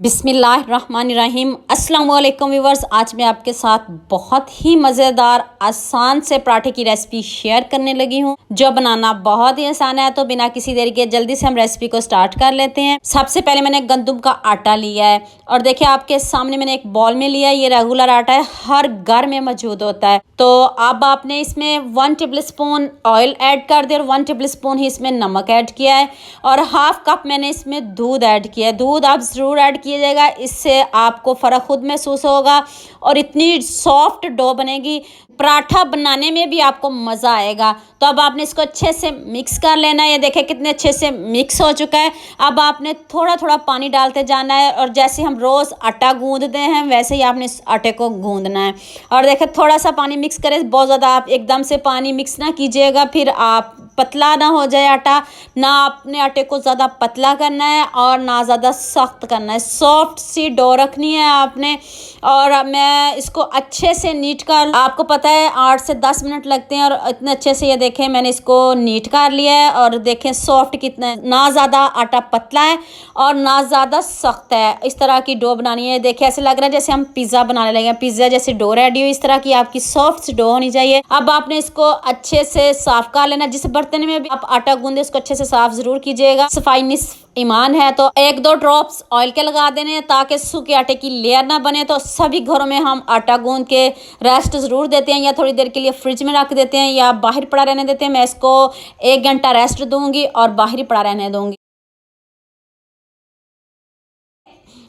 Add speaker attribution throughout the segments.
Speaker 1: बिस्मिल्लाहिर्रहमानिर्रहीम। अस्सलाम वालेकुम व्यूवर्स, आज मैं आपके साथ बहुत ही मज़ेदार आसान से पराठे की रेसिपी शेयर करने लगी हूँ जो बनाना बहुत ही आसान है। तो बिना किसी देरी के जल्दी से हम रेसिपी को स्टार्ट कर लेते हैं। सबसे पहले मैंने गंदम का आटा लिया है और देखिए आपके सामने मैंने एक बॉल में लिया है। ये रेगुलर आटा है, हर घर में मौजूद होता है। तो अब आपने इसमें 1 टेबल स्पून ऑयल ऐड कर दिया और 1 टेबल स्पून ही इसमें नमक ऐड किया है और हाफ कप मैंने इसमें दूध ऐड किया है। दूध आप ज़रूर ऐड किया जाएगा, इससे आपको फ़र्क खुद महसूस होगा और इतनी सॉफ्ट डो बनेगी, पराठा बनाने में भी आपको मज़ा आएगा। तो अब आपने इसको अच्छे से मिक्स कर लेना है। ये देखें कितने अच्छे से मिक्स हो चुका है। अब आपने थोड़ा थोड़ा पानी डालते जाना है और जैसे हम रोज़ आटा गूंदते हैं वैसे ही आपने इस आटे को गूंदना है। और देखें थोड़ा सा पानी मिक्स करें, बहुत ज़्यादा आप एकदम से पानी मिक्स ना कीजिएगा, फिर आप पतला ना हो जाए आटा। ना आपने आटे को ज़्यादा पतला करना है और ना ज़्यादा सख्त करना है, सॉफ्ट सी डो रखनी है आपने। और मैं इसको अच्छे से नीट कर, आपको पता है 8 से 10 मिनट लगते हैं और इतने अच्छे से ये देखें मैंने इसको नीट कर लिया है। और देखें सॉफ्ट कितना है, ना ज़्यादा आटा पतला है और ना ज़्यादा सख्त है। इस तरह की डो बनानी है। देखिए ऐसे लग रहा है जैसे हम पिज़्ज़ा बनाने लगे हैं, पिज़्ज़ा जैसी डो रेडी हो, इस तरह की आपकी सॉफ्ट सी डो होनी चाहिए। अब आपने इसको अच्छे से साफ कर लेना। जिस बर्तन में भी आप आटा गूंदे उसको अच्छे से साफ जरूर कीजिएगा। सफाई निस्फ ईमान है। तो 1-2 ड्रॉप्स ऑयल के लगा देने हैं ताकि सूखे आटे की लेयर ना बने। तो सभी घरों में हम आटा गूंद के रेस्ट ज़रूर देते हैं या थोड़ी देर के लिए फ्रिज में रख देते हैं या बाहर पड़ा रहने देते हैं। मैं इसको 1 घंटा रेस्ट दूंगी और बाहर ही पड़ा रहने दूंगी।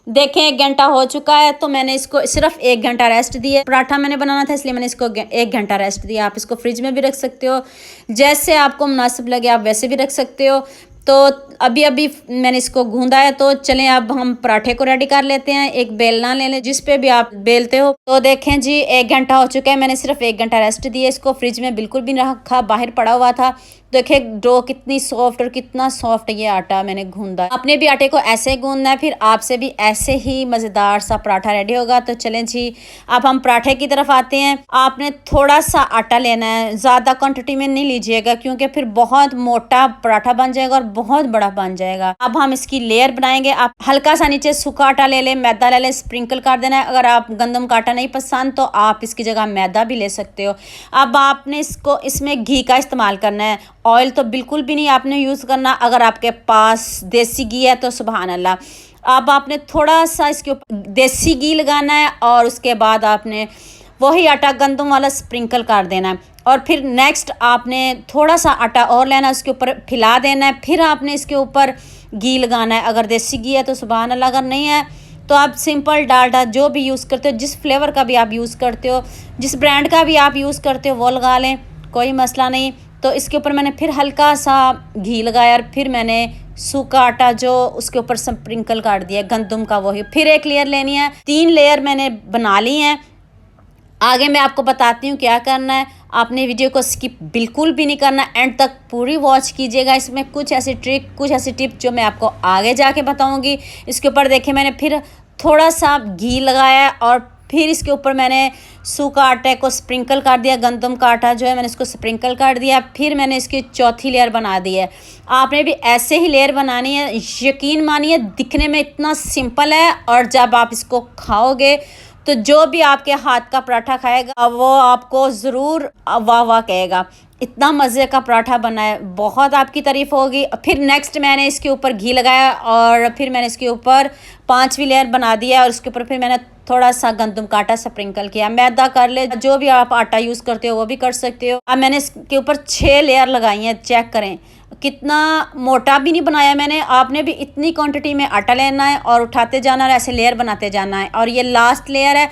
Speaker 1: देखें 1 घंटा हो चुका है तो मैंने इसको सिर्फ 1 घंटा रेस्ट दिया। पराठा मैंने बनाना था इसलिए मैंने इसको 1 घंटा रेस्ट दिया। आप इसको फ्रिज में भी रख सकते हो, जैसे आपको मुनासिब लगे आप वैसे भी रख सकते हो। तो अभी अभी मैंने इसको गूंदा है। तो चलें अब हम पराठे को रेडी कर लेते हैं। एक बेलना ले लें जिस पे भी आप बेलते हो। तो देखें जी 1 घंटा हो चुका है, मैंने सिर्फ 1 घंटा रेस्ट दिया। इसको फ्रिज में बिल्कुल भी नहीं रखा, बाहर पड़ा हुआ था। देखिए डो कितनी सॉफ्ट और कितना सॉफ्ट ये आटा मैंने गूंदा। अपने भी आटे को ऐसे गूंदना है, फिर आपसे भी ऐसे ही मज़ेदार सा पराठा रेडी होगा। तो चलें जी अब हम पराठे की तरफ आते हैं। आपने थोड़ा सा आटा लेना है, ज़्यादा क्वांटिटी में नहीं लीजिएगा क्योंकि फिर बहुत मोटा पराठा बन जाएगा और बहुत बड़ा बन जाएगा। अब हम इसकी लेयर बनाएंगे। आप हल्का सा नीचे सूखा आटा ले लें, मैदा ले लें, स्प्रिंकल कर देना है। अगर आप गंदम का आटा नहीं पसंद तो आप इसकी जगह मैदा भी ले सकते हो। अब आपने इसको इसमें घी का इस्तेमाल करना है, ऑयल तो बिल्कुल भी नहीं आपने यूज़ करना। अगर आपके पास देसी घी है तो सुभान अल्लाह। अब आपने थोड़ा सा इसके ऊपर देसी घी लगाना है और उसके बाद आपने वही आटा गंदम वाला स्प्रिंकल कर देना है। और फिर नेक्स्ट आपने थोड़ा सा आटा और लेना है, उसके ऊपर फैला देना है। फिर आपने इसके ऊपर घी लगाना है। अगर देसी घी है तो सुभान अल्लाह, अगर नहीं है तो आप सिंपल डालडा जो भी यूज़ करते हो, जिस फ्लेवर का भी आप यूज़ करते हो, जिस ब्रांड का भी आप यूज़ करते हो वो लगा लें, कोई मसला नहीं। तो इसके ऊपर मैंने फिर हल्का सा घी लगाया और फिर मैंने सूखा आटा जो उसके ऊपर स्प्रिंकल कर दिया गंदम का, वही फिर एक लेयर लेनी है। 3 लेयर मैंने बना ली हैं। आगे मैं आपको बताती हूँ क्या करना है। आपने वीडियो को स्किप बिल्कुल भी नहीं करना, एंड तक पूरी वॉच कीजिएगा। इसमें कुछ ऐसी ट्रिक, कुछ ऐसी टिप जो मैं आपको आगे जाके बताऊँगी। इसके ऊपर देखिए मैंने फिर थोड़ा सा घी लगाया और फिर इसके ऊपर मैंने सूखा आटे को स्प्रिंकल कर दिया। गंदम का आटा जो है मैंने इसको स्प्रिंकल कर दिया। फिर मैंने इसकी चौथी लेयर बना दी है। आपने भी ऐसे ही लेयर बनानी है। यकीन मानिए दिखने में इतना सिंपल है और जब आप इसको खाओगे तो जो भी आपके हाथ का पराठा खाएगा वो आपको ज़रूर वाह वाह कहेगा। इतना मज़े का पराठा बना है, बहुत आपकी तारीफ़ होगी। फिर नेक्स्ट मैंने इसके ऊपर घी लगाया और फिर मैंने इसके ऊपर 5वीं लेयर बना दिया और उसके ऊपर फिर मैंने थोड़ा सा गंदम का आटा स्प्रिंकल किया। मैदा कर ले, जो भी आप आटा यूज़ करते हो वो भी कर सकते हो। अब मैंने इसके ऊपर 6 लेयर लगाई हैं। चेक करें कितना मोटा भी नहीं बनाया मैंने। आपने भी इतनी क्वांटिटी में आटा लेना है और उठाते जाना और ऐसे लेयर बनाते जाना है। और ये लास्ट लेयर है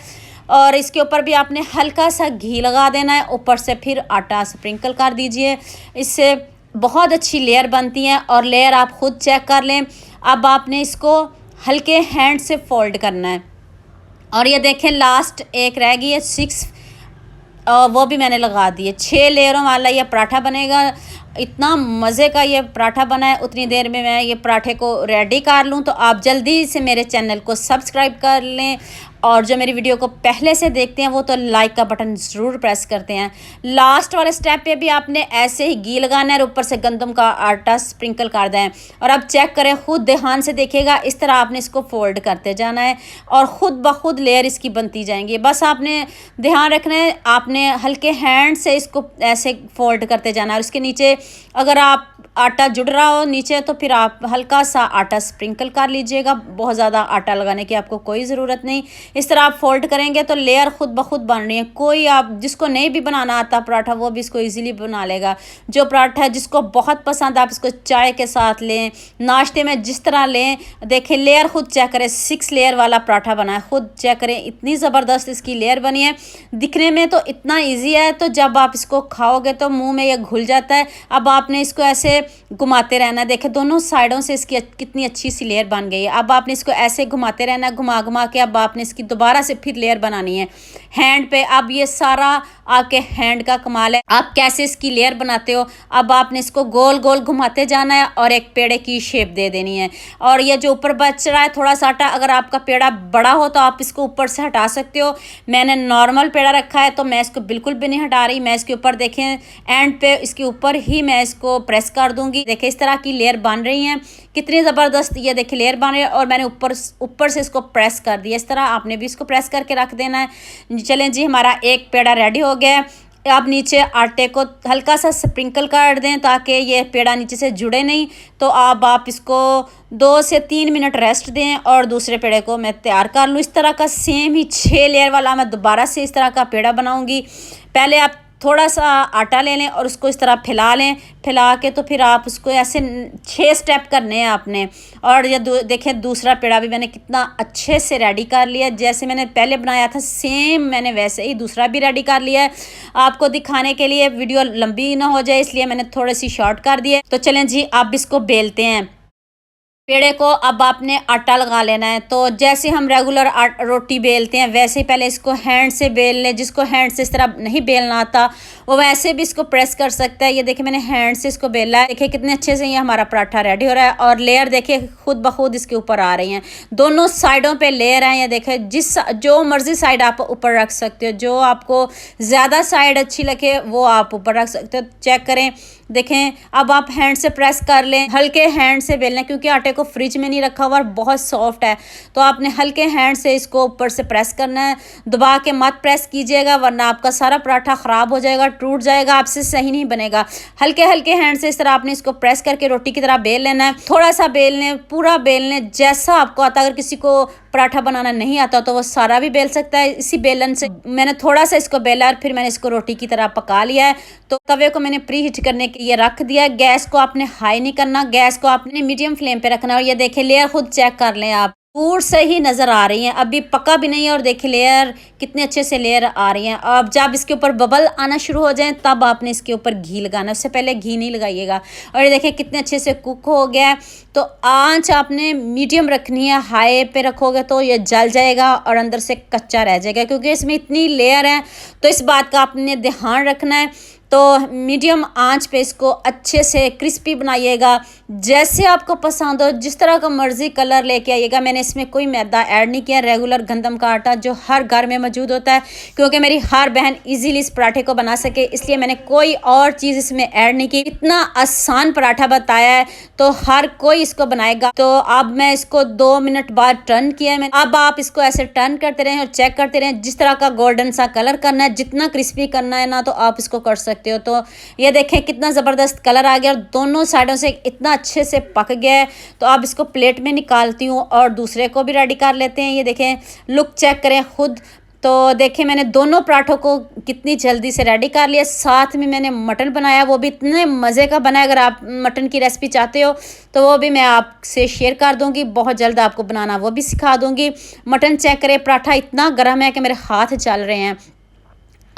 Speaker 1: और इसके ऊपर भी आपने हल्का सा घी लगा देना है, ऊपर से फिर आटा स्प्रिंकल कर दीजिए। इससे बहुत अच्छी लेयर बनती हैं और लेयर आप खुद चेक कर लें। अब आपने इसको हल्के हैंड से फोल्ड करना है और ये देखें लास्ट एक रह गई है 6, वो भी मैंने लगा दिए। 6 लेयरों वाला ये पराठा बनेगा। इतना मज़े का ये पराठा बना है। उतनी देर में मैं ये पराठे को रेडी कर लूँ। तो आप जल्दी से मेरे चैनल को सब्सक्राइब कर लें और जो मेरी वीडियो को पहले से देखते हैं वो तो लाइक का बटन ज़रूर प्रेस करते हैं। लास्ट वाले स्टेप पे भी आपने ऐसे ही घी लगाना है और ऊपर से गंदम का आटा स्प्रिंकल कर दें। और अब चेक करें, खुद ध्यान से देखिएगा, इस तरह आपने इसको फोल्ड करते जाना है और ख़ुद ब खुद लेयर इसकी बनती जाएंगी। बस आपने ध्यान रखना है, आपने हल्के हैंड से इसको ऐसे फोल्ड करते जाना है। और इसके नीचे अगर आप आटा जुड़ रहा हो नीचे तो फिर आप हल्का सा आटा स्प्रिंकल कर लीजिएगा। बहुत ज़्यादा आटा लगाने की आपको कोई ज़रूरत नहीं। इस तरह आप फोल्ड करेंगे तो लेयर खुद ब खुद बन रही है। कोई आप जिसको नहीं भी बनाना आता पराठा वो भी इसको इजीली बना लेगा। जो पराठा है जिसको बहुत पसंद, आप इसको चाय के साथ लें, नाश्ते में जिस तरह लें। देखें लेयर खुद चेक करें, 6 लेयर वाला पराठा बना है। खुद चेक करें, इतनी ज़बरदस्त इसकी लेयर बनी है। दिखने में तो इतना ईजी है, तो जब आप इसको खाओगे तो मुँह में यह घुल जाता है। अब आपने इसको ऐसे घुमाते रहना। देखें दोनों साइडों से इसकी कितनी अच्छी सी लेयर बन गई है। अब आपने इसको ऐसे घुमाते रहना, घुमा घुमा के अब आपने इसकी दोबारा से फिर लेयर बनानी है हैंड पे। अब ये सारा आपके हैंड का कमाल है, आप कैसे इसकी लेयर बनाते हो। अब आपने इसको गोल गोल घुमाते जाना है और एक पेड़े की शेप दे देनी है। और ये जो ऊपर बच रहा है थोड़ा सा आटा, अगर आपका पेड़ा बड़ा हो तो आप इसको ऊपर से हटा सकते हो। मैंने नॉर्मल पेड़ा रखा है तो मैं इसको बिल्कुल भी नहीं हटा रही। मैं इसके ऊपर देखें एंड पे इसके ऊपर ही मैं इसको प्रेस कर दूंगी। देखें इस तरह की लेयर बन रही हैं, कितनी ज़बरदस्त ये देखिए लेयर बन रही है। और मैंने ऊपर से इसको प्रेस कर दिया। इस तरह आपने भी इसको प्रेस करके रख देना है। चलें जी, हमारा एक पेड़ा रेडी हो गया है। आप नीचे आटे को हल्का सा स्प्रिंकल कर दें ताकि ये पेड़ा नीचे से जुड़े नहीं। तो अब आप इसको 2 से 3 मिनट रेस्ट दें और दूसरे पेड़े को मैं तैयार कर लूँ। इस तरह का सेम ही 6 लेयर वाला मैं दोबारा से इस तरह का पेड़ा बनाऊँगी। पहले आप थोड़ा सा आटा ले लें और उसको इस तरह फैला लें। फैला के तो फिर आप उसको ऐसे 6 स्टेप करने हैं आपने। और ये देखें दूसरा पेड़ा भी मैंने कितना अच्छे से रेडी कर लिया। जैसे मैंने पहले बनाया था सेम मैंने वैसे ही दूसरा भी रेडी कर लिया है। आपको दिखाने के लिए वीडियो लंबी ना हो जाए इसलिए मैंने थोड़ी सी शॉर्ट कर दी है। तो चलें जी, आप इसको बेलते हैं पेड़े को। अब आपने आटा लगा लेना है। तो जैसे हम रेगुलर रोटी बेलते हैं वैसे ही पहले इसको हैंड से बेल लें। जिसको हैंड से इस तरह नहीं बेलना आता वो वैसे भी इसको प्रेस कर सकता है। ये देखिए मैंने हैंड से इसको बेला है। देखिए कितने अच्छे से ये हमारा पराठा रेडी हो रहा है। और लेयर देखिए खुद ब खुद इसके ऊपर आ रही हैं। दोनों साइडों पे लेयर हैं। ये देखिए जो मर्जी साइड आप ऊपर रख सकते हो। जो आपको ज़्यादा साइड अच्छी लगे वो आप ऊपर रख सकते हो। चेक करें, देखें अब आप हैंड से प्रेस कर लें। हल्के हैंड से बेलना क्योंकि आटे को फ्रिज में नहीं रखा हुआ और बहुत सॉफ्ट है। तो आपने हल्के हैंड से इसको ऊपर से प्रेस करना है। दबा के मत प्रेस कीजिएगा वरना आपका सारा पराठा ख़राब हो जाएगा, टूट जाएगा, आपसे सही नहीं बनेगा। हल्के हल्के हैंड से इस तरह आपने इसको प्रेस करके रोटी की तरह बेल लेना है। थोड़ा सा बेल लें, पूरा बेल लें जैसा आपको आता। अगर किसी को पराठा बनाना नहीं आता तो वो सारा भी बेल सकता है। इसी बेलन से मैंने थोड़ा सा इसको बेला और फिर मैंने इसको रोटी की तरह पका लिया है। तो तवे को मैंने प्री हीट करने के लिए रख दिया है। गैस को आपने हाई नहीं करना, गैस को आपने मीडियम फ्लेम पे रखना। और ये देखिए लेयर खुद चेक कर लें आप, दूर से ही नज़र आ रही हैं, अभी पका भी नहीं है। और देखिए लेयर कितने अच्छे से लेयर आ रही हैं। अब जब इसके ऊपर बबल आना शुरू हो जाए तब आपने इसके ऊपर घी लगाना, उससे पहले घी नहीं लगाइएगा। और ये देखिए कितने अच्छे से कुक हो गया है। तो आंच आपने मीडियम रखनी है, हाई पे रखोगे तो ये जल जाएगा और अंदर से कच्चा रह जाएगा क्योंकि इसमें इतनी लेयर है। तो इस बात का आपने ध्यान रखना है। तो मीडियम आंच पे इसको अच्छे से क्रिस्पी बनाइएगा जैसे आपको पसंद हो। जिस तरह का मर्ज़ी कलर लेके आइएगा। मैंने इसमें कोई मैदा ऐड नहीं किया, रेगुलर गंदम का आटा जो हर घर में मौजूद होता है क्योंकि मेरी हर बहन इजीली इस पराठे को बना सके, इसलिए मैंने कोई और चीज़ इसमें ऐड नहीं की। इतना आसान पराठा बताया है तो हर कोई इसको बनाएगा। तो अब मैं इसको 2 मिनट बाद टर्न किया है। अब आप इसको ऐसे टर्न करते रहें और चेक करते रहें जिस तरह का गोल्डन सा कलर करना है। जितना क्रिस्पी करना है ना तो आप इसको कर सकते हो। तो ये देखें कितना ज़बरदस्त कलर आ गया और दोनों साइडों से इतना अच्छे से पक गया है। तो अब इसको प्लेट में निकालती हूँ और दूसरे को भी रेडी कर लेते हैं। ये देखें लुक चेक करें खुद। तो देखें मैंने दोनों पराठों को कितनी जल्दी से रेडी कर लिया। साथ में मैंने मटन बनाया, वो भी इतने मज़े का बना है। अगर आप मटन की रेसिपी चाहते हो तो वो भी मैं आपसे शेयर कर दूंगी। बहुत जल्द आपको बनाना वो भी सिखा दूंगी। मटन चेक करें, पराठा इतना गर्म है कि मेरे हाथ चल रहे हैं।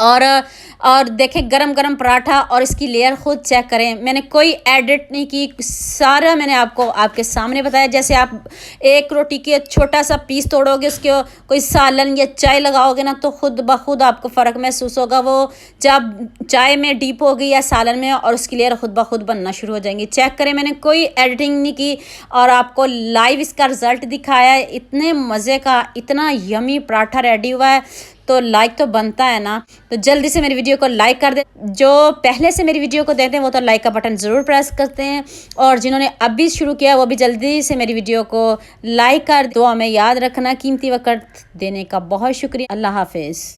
Speaker 1: और देखें गरम गरम पराठा और इसकी लेयर खुद चेक करें। मैंने कोई एडिट नहीं की, सारा मैंने आपको आपके सामने बताया। जैसे आप एक रोटी के छोटा सा पीस तोड़ोगे, उसके कोई सालन या चाय लगाओगे ना, तो खुद ब खुद आपको फ़र्क महसूस होगा। वो जब चाय में डीप होगी या सालन में, और उसकी लेयर खुद ब खुद बनना शुरू हो जाएंगी। चेक करें, मैंने कोई एडिटिंग नहीं की और आपको लाइव इसका रिज़ल्ट दिखाया है। इतने मज़े का, इतना यमी पराठा रेडी हुआ है, तो लाइक तो बनता है ना। तो जल्दी से मेरी वीडियो को लाइक कर दे। जो पहले से मेरी वीडियो को देखते हैं वो तो लाइक का बटन ज़रूर प्रेस करते हैं, और जिन्होंने अभी शुरू किया वो भी जल्दी से मेरी वीडियो को लाइक कर दो। हमें याद रखना, कीमती वक्त देने का बहुत शुक्रिया। अल्लाह हाफिज़।